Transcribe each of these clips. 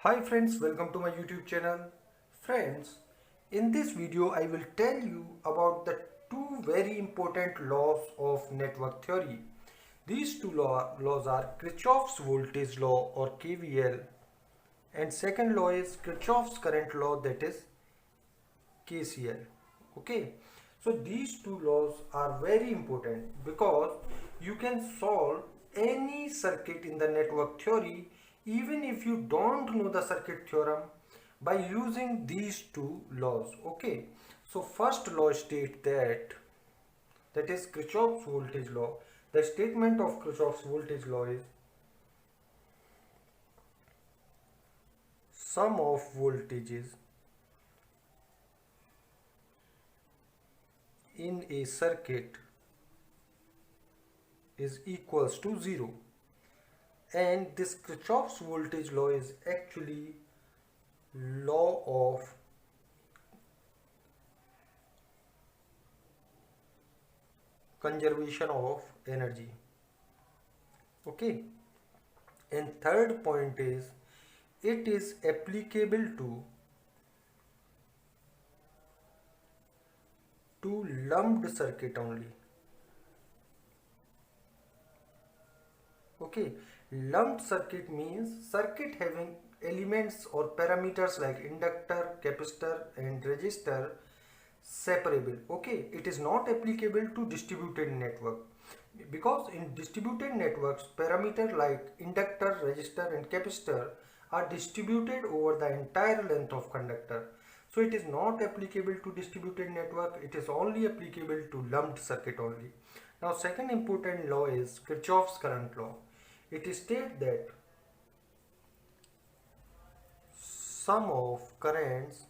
Hi friends, welcome to my YouTube channel. Friends, in this video I will tell you about the two very important laws of network theory. These two laws are Kirchhoff's voltage law or KVL, and second law is Kirchhoff's current law, that is KCL. Okay, so these two laws are very important because you can solve any circuit in the network theory even if you don't know the circuit theorem by using these two laws. Okay, so first law states that is Kirchhoff's voltage law. The statement of Kirchhoff's voltage law is sum of voltages in a circuit is equals to 0, and this Kirchhoff's voltage law is actually law of conservation of energy. Okay, and third point is it is applicable to lumped circuit only. Okay, lumped circuit means circuit having elements or parameters like inductor, capacitor and resistor separable. Okay, it is not applicable to distributed network because in distributed networks parameter like inductor, resistor and capacitor are distributed over the entire length of conductor. So it is not applicable to distributed network, it is only applicable to lumped circuit only. Now second important law is Kirchhoff's current law. It states that sum of currents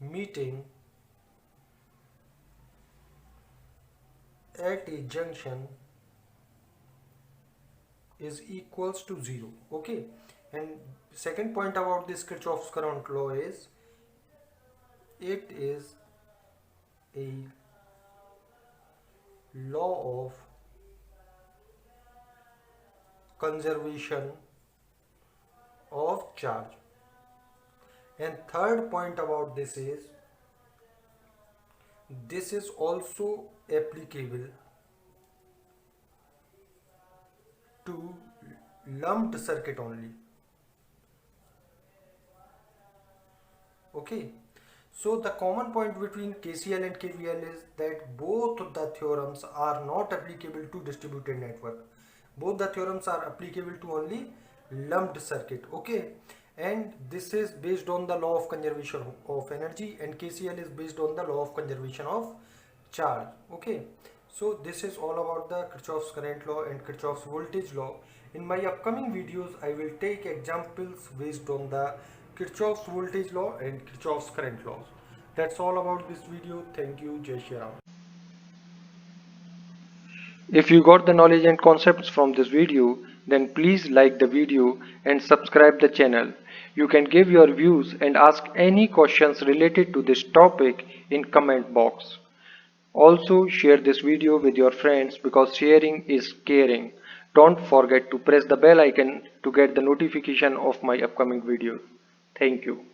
meeting at a junction is equals to 0. Okay, and second point about this Kirchhoff's current law is it is a law of conservation of charge. And third point about this is also applicable to lumped circuit only. Okay, so the common point between KCL and KVL is that both the theorems are not applicable to distributed network. Both the theorems are applicable to only lumped circuit. Okay, and this is based on the law of conservation of energy, and KCL is based on the law of conservation of charge. Okay, so this is all about the Kirchhoff's current law and Kirchhoff's voltage law. In my upcoming videos I will take examples based on the Kirchhoff's voltage law and Kirchhoff's current laws. That's all about this video. Thank you. Jai Shri Ram. If you got the knowledge and concepts from this video, then please like the video and subscribe the channel. You can give your views and ask any questions related to this topic in comment box. Also share this video with your friends because sharing is caring. Don't forget to press the bell icon to get the notification of my upcoming videos. Thank you.